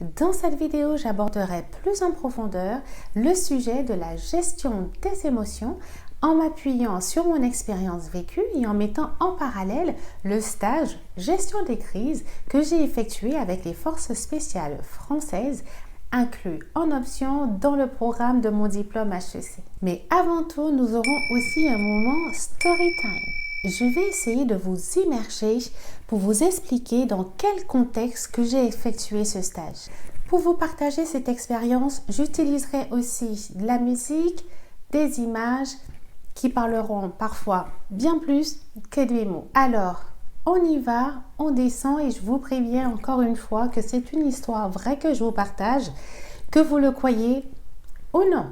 Dans cette vidéo, j'aborderai plus en profondeur le sujet de la gestion des émotions en m'appuyant sur mon expérience vécue et en mettant en parallèle le stage gestion des crises que j'ai effectué avec les forces spéciales françaises, inclus en option dans le programme de mon diplôme HEC. Mais avant tout, nous aurons aussi un moment story time. Je vais essayer de vous immerger pour vous expliquer dans quel contexte que j'ai effectué ce stage. Pour vous partager cette expérience, j'utiliserai aussi de la musique, des images qui parleront parfois bien plus que des mots. Alors, on y va, on descend et je vous préviens encore une fois que c'est une histoire vraie que je vous partage, que vous le croyez ou non.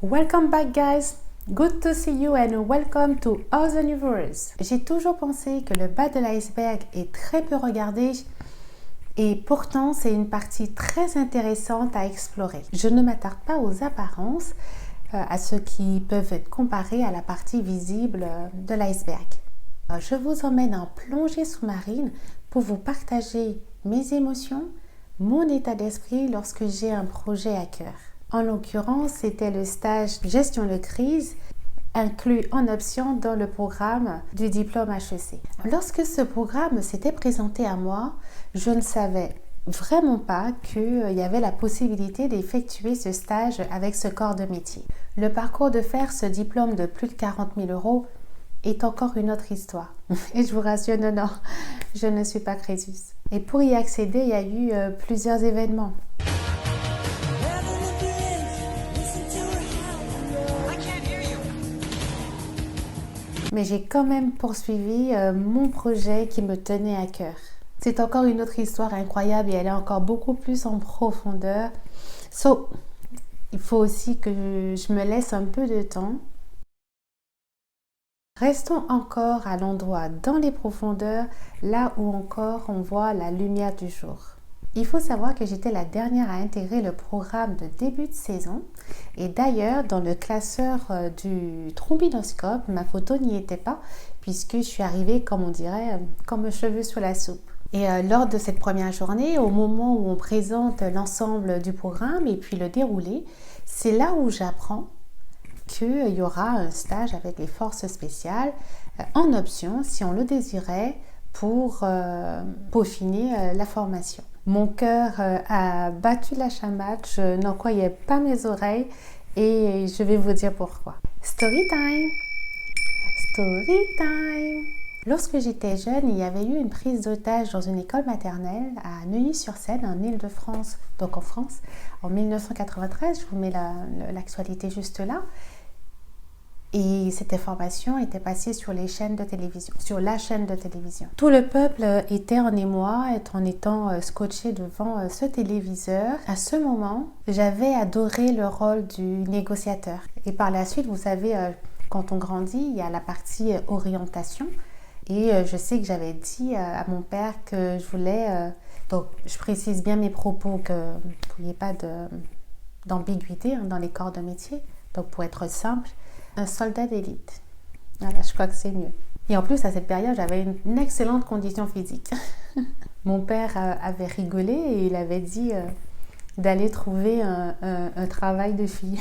Welcome back guys, good to see you and welcome to all the new viewers. J'ai toujours pensé que le bas de l'iceberg est très peu regardé et pourtant c'est une partie très intéressante à explorer. Je ne m'attarde pas aux apparences, à ceux qui peuvent être comparés à la partie visible de l'iceberg. Je vous emmène en plongée sous-marine pour vous partager mes émotions, mon état d'esprit lorsque j'ai un projet à cœur. En l'occurrence, c'était le stage gestion de crise inclus en option dans le programme du diplôme HEC. Lorsque ce programme s'était présenté à moi, je ne savais vraiment pas qu'il y avait la possibilité d'effectuer ce stage avec ce corps de métier. Le parcours de faire ce diplôme de plus de 40 000 € est encore une autre histoire. Et je vous rassure, non, je ne suis pas Crésus. Et pour y accéder, il y a eu plusieurs événements. Mais j'ai quand même poursuivi mon projet qui me tenait à cœur. C'est encore une autre histoire incroyable et elle est encore beaucoup plus en profondeur. Il faut aussi que je me laisse un peu de temps. Restons encore à l'endroit dans les profondeurs, là où encore on voit la lumière du jour. Il faut savoir que j'étais la dernière à intégrer le programme de début de saison et d'ailleurs dans le classeur du trombinoscope, ma photo n'y était pas puisque je suis arrivée, comme on dirait, comme un cheveu sur la soupe. Et lors de cette première journée, au moment où on présente l'ensemble du programme et puis le déroulé, c'est là où j'apprends qu'il y aura un stage avec les forces spéciales en option si on le désirait pour peaufiner la formation. Mon cœur a battu la chamade, je n'en croyais pas mes oreilles et je vais vous dire pourquoi. Story time! Story time! Lorsque j'étais jeune, il y avait eu une prise d'otage dans une école maternelle à Neuilly-sur-Seine, en Île-de-France, donc en France, en 1993. Je vous mets l'actualité juste là. Et cette information était passée sur les chaînes de télévision, sur la chaîne de télévision. Tout le peuple était en émoi, en étant scotché devant ce téléviseur. À ce moment, j'avais adoré le rôle du négociateur. Et par la suite, vous savez, quand on grandit, il y a la partie orientation. Et je sais que j'avais dit à mon père que je voulais... donc, je précise bien mes propos, qu'il n'y ait pas d'ambiguïté dans les corps de métier. Donc, pour être simple, un soldat d'élite. Voilà, je crois que c'est mieux. Et en plus, à cette période, j'avais une excellente condition physique. Mon père avait rigolé et il avait dit d'aller trouver un travail de fille.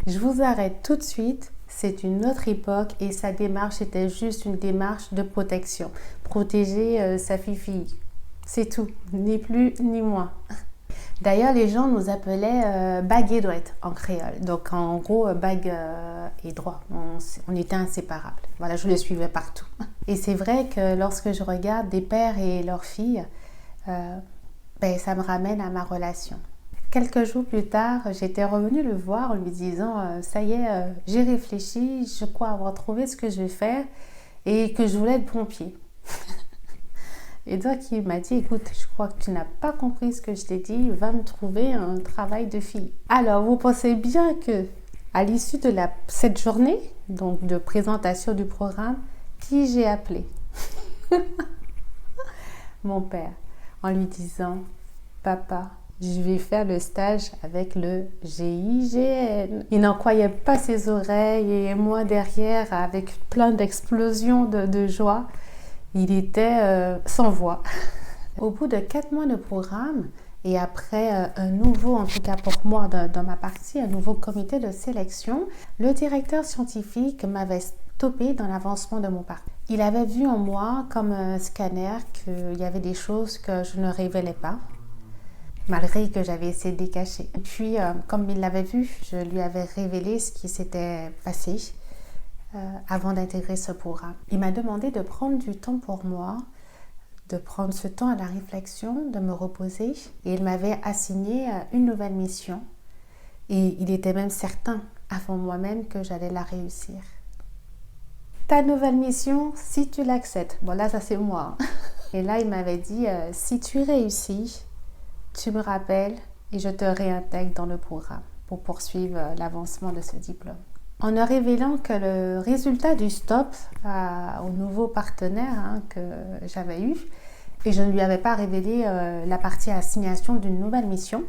Je vous arrête tout de suite. C'est une autre époque et sa démarche était juste une démarche de protection. Protéger sa fille. C'est tout, ni plus ni moins. D'ailleurs, les gens nous appelaient bague et droite en créole. Donc, en gros, bague et droit. On était inséparables. Voilà, je le suivais partout. Et c'est vrai que lorsque je regarde des pères et leurs filles, ça me ramène à ma relation. Quelques jours plus tard, j'étais revenue le voir en lui disant « Ça y est, j'ai réfléchi, je crois avoir trouvé ce que je vais faire et que je voulais être pompier. » Et donc, il m'a dit, écoute, je crois que tu n'as pas compris ce que je t'ai dit, va me trouver un travail de fille. Alors, vous pensez bien que, à l'issue de cette journée, donc de présentation du programme, qui j'ai appelé? Mon père, en lui disant, papa, je vais faire le stage avec le GIGN. Il n'en croyait pas ses oreilles et moi derrière avec plein d'explosions de joie. Il était sans voix. Au bout de 4 mois de programme et après un nouveau, en tout cas pour moi dans ma partie, un nouveau comité de sélection, le directeur scientifique m'avait stoppé dans l'avancement de mon parcours. Il avait vu en moi comme un scanner qu'il y avait des choses que je ne révélais pas, malgré que j'avais essayé de les cacher. Et puis, comme il l'avait vu, je lui avais révélé ce qui s'était passé avant d'intégrer ce programme. Il m'a demandé de prendre du temps pour moi, de prendre ce temps à la réflexion, de me reposer. Et il m'avait assigné une nouvelle mission. Et il était même certain, avant moi-même, que j'allais la réussir. Ta nouvelle mission, si tu l'acceptes. Bon, là, ça c'est moi. Et là, il m'avait dit, si tu réussis, tu me rappelles et je te réintègre dans le programme pour poursuivre l'avancement de ce diplôme. En ne révélant que le résultat du stop au nouveau partenaire que j'avais eu, et je ne lui avais pas révélé la partie assignation d'une nouvelle mission,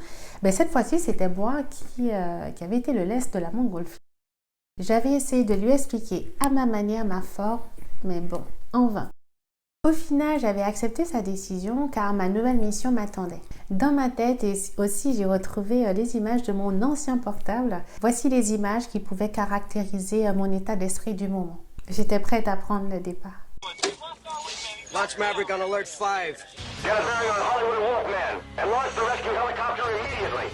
cette fois-ci, c'était moi qui avait été le lest de la montgolfière. J'avais essayé de lui expliquer à ma manière ma forme, mais bon, en vain. Au final, j'avais accepté sa décision car ma nouvelle mission m'attendait. Dans ma tête et aussi, j'ai retrouvé les images de mon ancien portable. Voici les images qui pouvaient caractériser mon état d'esprit du moment. J'étais prête à prendre le départ. Launch Maverick on alert 5. Get a bearing on Hollywood Wolfman and launch the rescue helicopter immediately.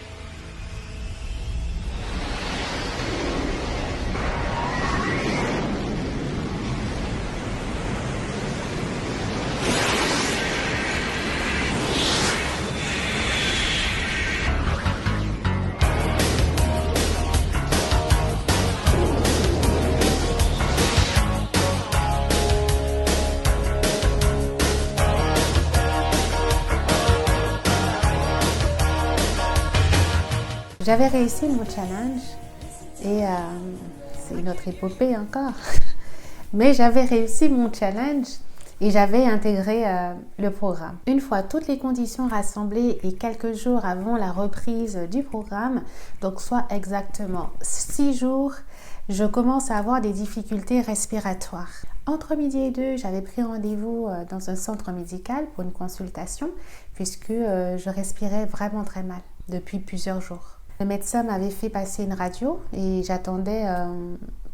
J'avais réussi mon challenge et c'est une autre épopée encore. Mais j'avais réussi mon challenge et j'avais intégré le programme. Une fois toutes les conditions rassemblées et quelques jours avant la reprise du programme, donc soit exactement 6 jours, je commence à avoir des difficultés respiratoires. Entre midi et 2, j'avais pris rendez-vous dans un centre médical pour une consultation puisque je respirais vraiment très mal depuis plusieurs jours. Le médecin m'avait fait passer une radio et j'attendais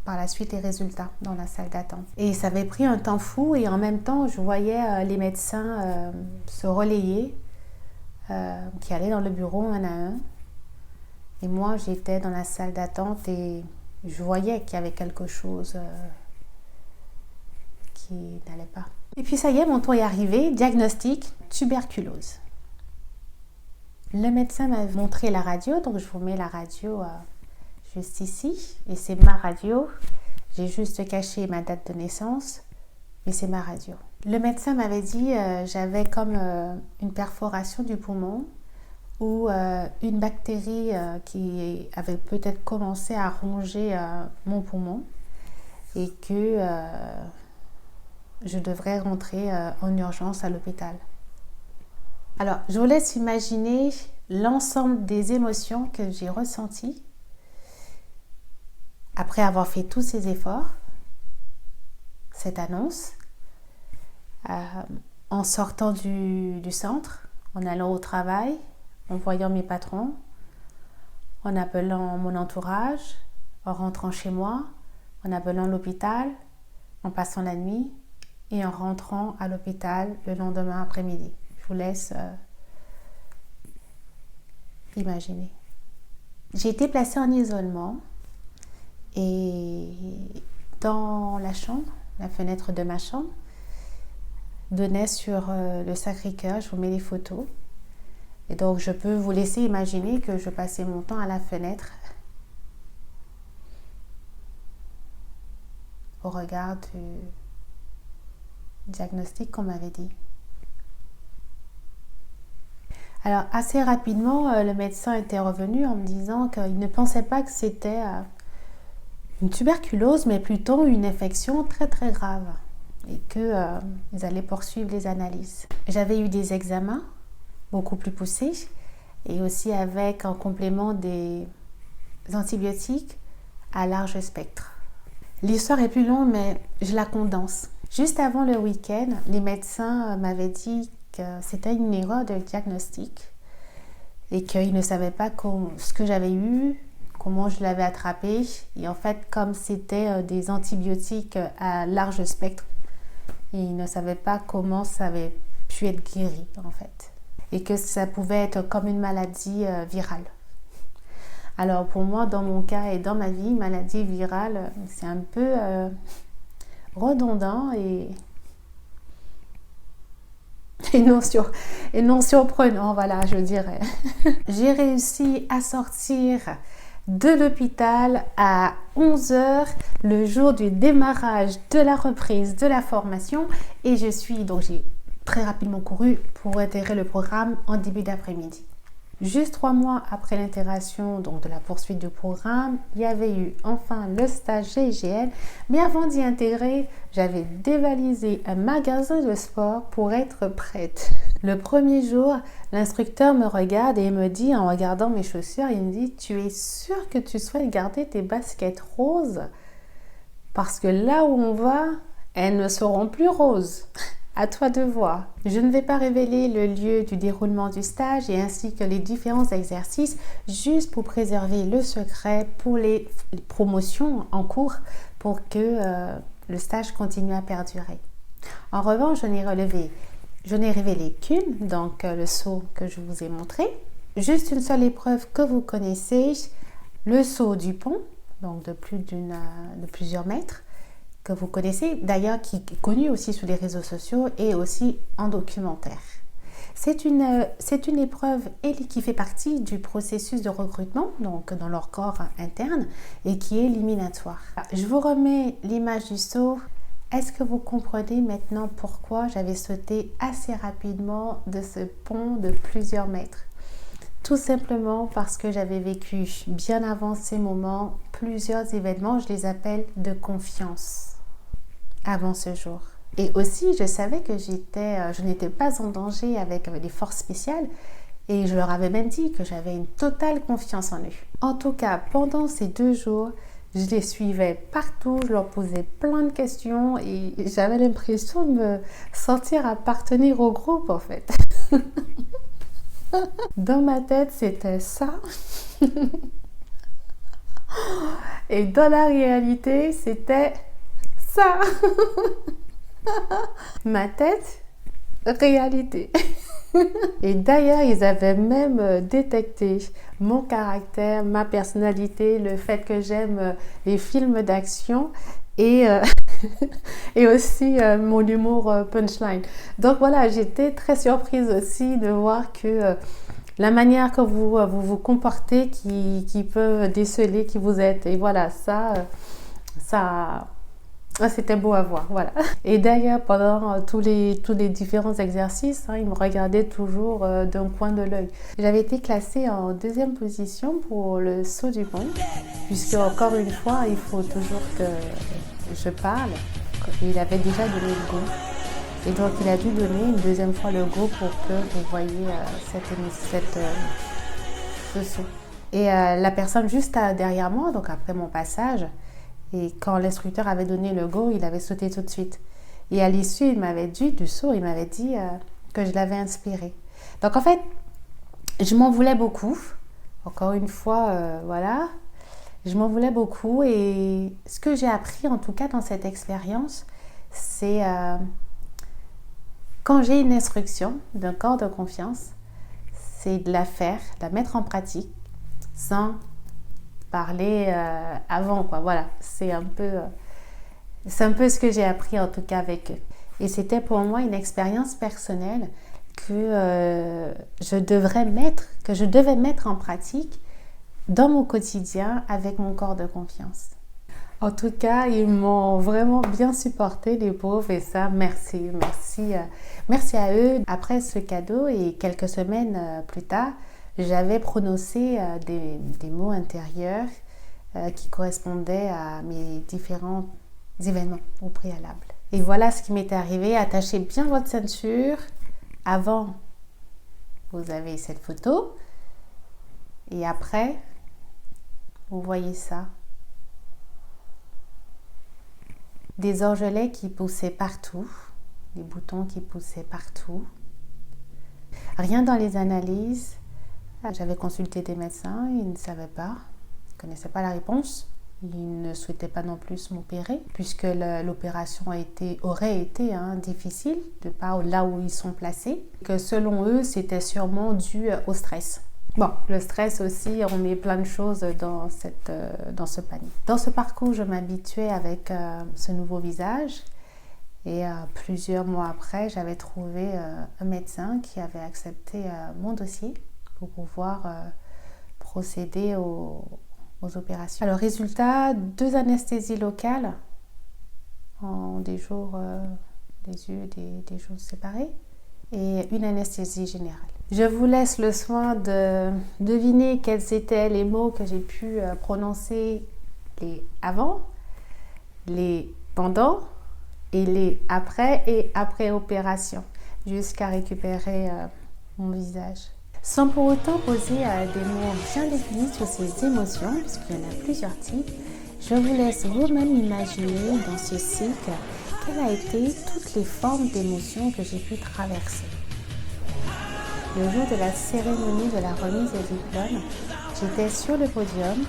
par la suite les résultats dans la salle d'attente. Et ça avait pris un temps fou et en même temps, je voyais les médecins se relayer, qui allaient dans le bureau un à un. Et moi, j'étais dans la salle d'attente et je voyais qu'il y avait quelque chose qui n'allait pas. Et puis ça y est, mon tour est arrivé, diagnostic, tuberculose. Le médecin m'a montré la radio, donc je vous mets la radio juste ici. Et c'est ma radio. J'ai juste caché ma date de naissance, mais c'est ma radio. Le médecin m'avait dit j'avais comme une perforation du poumon ou une bactérie qui avait peut-être commencé à ronger mon poumon et que je devrais rentrer en urgence à l'hôpital. Alors, je vous laisse imaginer l'ensemble des émotions que j'ai ressenties après avoir fait tous ces efforts, cette annonce, en sortant du centre, en allant au travail, en voyant mes patrons, en appelant mon entourage, en rentrant chez moi, en appelant l'hôpital, en passant la nuit et en rentrant à l'hôpital le lendemain après-midi. Je vous laisse imaginer. J'ai été placée en isolement et dans la chambre, la fenêtre de ma chambre donnait sur le Sacré-Cœur. Je vous mets les photos. Et donc, je peux vous laisser imaginer que je passais mon temps à la fenêtre au regard du diagnostic qu'on m'avait dit. Alors, assez rapidement, le médecin était revenu en me disant qu'il ne pensait pas que c'était une tuberculose, mais plutôt une infection très très grave et qu'ils allaient poursuivre les analyses. J'avais eu des examens beaucoup plus poussés et aussi avec en complément des antibiotiques à large spectre. L'histoire est plus longue, mais je la condense. Juste avant le week-end, les médecins m'avaient dit que c'était une erreur de diagnostic et qu'ils ne savaient pas ce que j'avais eu, comment je l'avais attrapé. Et en fait, comme c'était des antibiotiques à large spectre, ils ne savaient pas comment ça avait pu être guéri, en fait. Et que ça pouvait être comme une maladie virale. Alors pour moi, dans mon cas et dans ma vie, maladie virale, c'est un peu redondant et non surprenant, voilà, je dirais. J'ai réussi à sortir de l'hôpital à 11h, le jour du démarrage de la reprise de la formation, et j'ai très rapidement couru pour intégrer le programme en début d'après-midi. Juste 3 mois après l'intégration donc de la poursuite du programme, il y avait eu enfin le stage GIGN, mais avant d'y intégrer, j'avais dévalisé un magasin de sport pour être prête. Le premier jour, l'instructeur me regarde et me dit, en regardant mes chaussures, il me dit « Tu es sûre que tu souhaites garder tes baskets roses? Parce que là où on va, elles ne seront plus roses. » À toi de voir. Je ne vais pas révéler le lieu du déroulement du stage et ainsi que les différents exercices, juste pour préserver le secret pour les promotions en cours pour que le stage continue à perdurer. En revanche, je n'ai révélé qu'une, donc le saut que je vous ai montré. Juste une seule épreuve que vous connaissez, le saut du pont, donc de plusieurs mètres, que vous connaissez, d'ailleurs qui est connu aussi sur les réseaux sociaux et aussi en documentaire. C'est une épreuve qui fait partie du processus de recrutement, donc dans leur corps interne, et qui est éliminatoire. Je vous remets l'image du saut. Est-ce que vous comprenez maintenant pourquoi j'avais sauté assez rapidement de ce pont de plusieurs mètres? Tout simplement parce que j'avais vécu bien avant ces moments plusieurs événements, je les appelle de confiance, avant ce jour. Et aussi, je savais que je n'étais pas en danger avec les forces spéciales et je leur avais même dit que j'avais une totale confiance en eux. En tout cas, pendant ces 2 jours, je les suivais partout, je leur posais plein de questions et j'avais l'impression de me sentir appartenir au groupe en fait. Dans ma tête, c'était ça. Et dans la réalité, c'était ça. Ma tête, réalité. Et d'ailleurs, ils avaient même détecté mon caractère, ma personnalité, le fait que j'aime les films d'action et aussi mon humour punchline. Donc voilà, j'étais très surprise aussi de voir que la manière que vous vous comportez qui peut déceler qui vous êtes. Et voilà, ça c'était beau à voir, voilà. Et d'ailleurs, pendant tous les différents exercices, ils me regardaient toujours d'un coin de l'œil. J'avais été classée en 2e position pour le saut du pont, puisque encore une fois, il faut toujours que je parle. Il avait déjà donné le go. Et donc, il a dû donner une 2e fois le go pour que vous voyez ce saut. Et la personne juste derrière moi, donc après mon passage, et quand l'instructeur avait donné le go, il avait sauté tout de suite. Et à l'issue, il m'avait dit que je l'avais inspiré. Donc en fait, je m'en voulais beaucoup. Encore une fois, voilà. Je m'en voulais beaucoup. Et ce que j'ai appris, en tout cas dans cette expérience, c'est quand j'ai une instruction d'un corps de confiance, c'est de la faire, de la mettre en pratique sans parler avant, quoi. Voilà, c'est un peu ce que j'ai appris en tout cas avec eux. Et c'était pour moi une expérience personnelle que je devais mettre en pratique dans mon quotidien avec mon corps de confiance. En tout cas, ils m'ont vraiment bien supporté, les pauvres, et ça, merci à eux. Après ce cadeau et quelques semaines plus tard, j'avais prononcé des mots intérieurs qui correspondaient à mes différents événements au préalable. Et voilà ce qui m'est arrivé. Attachez bien votre ceinture. Avant, vous avez cette photo. Et après, vous voyez ça. Des orgelets qui poussaient partout, des boutons qui poussaient partout. Rien dans les analyses. J'avais consulté des médecins, ils ne savaient pas, ils ne connaissaient pas la réponse. Ils ne souhaitaient pas non plus m'opérer, puisque l'opération aurait été difficile, de par là où ils sont placés. Que selon eux, c'était sûrement dû au stress. Bon, le stress aussi, on met plein de choses dans ce panier. Dans ce parcours, je m'habituais avec ce nouveau visage. Et plusieurs mois après, j'avais trouvé un médecin qui avait accepté mon dossier pour pouvoir procéder aux opérations. Alors, résultat, 2 anesthésies locales en des jours, des yeux, des jours séparés, et une anesthésie générale. Je vous laisse le soin de deviner quels étaient les mots que j'ai pu prononcer, les avant, les pendant et les après et après opération, jusqu'à récupérer mon visage. Sans pour autant poser des mots bien définis sur ces émotions, puisqu'il y en a plusieurs types, je vous laisse vous-même imaginer dans ce cycle quelles ont été toutes les formes d'émotions que j'ai pu traverser. Le jour de la cérémonie de la remise des diplômes, j'étais sur le podium,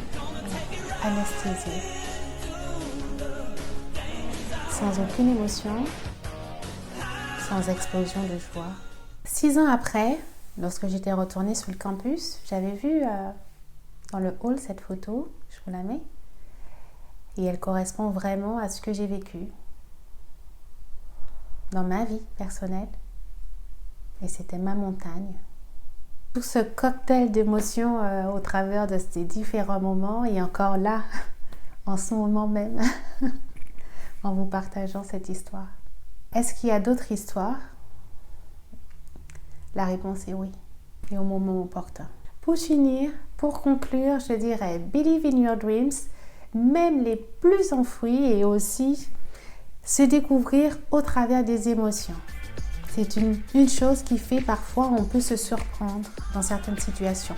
anesthésiée, sans aucune émotion, sans explosion de joie. 6 ans après, lorsque j'étais retournée sur le campus, j'avais vu dans le hall cette photo, je vous la mets, et elle correspond vraiment à ce que j'ai vécu dans ma vie personnelle. Et c'était ma montagne. Tout ce cocktail d'émotions au travers de ces différents moments est encore là, en ce moment même, en vous partageant cette histoire. Est-ce qu'il y a d'autres histoires? La réponse est oui, et au moment opportun. Pour finir, pour conclure, je dirais believe in your dreams, même les plus enfouis, et aussi se découvrir au travers des émotions. C'est une chose qui fait parfois on peut se surprendre dans certaines situations.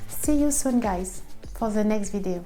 See you soon guys for the next video.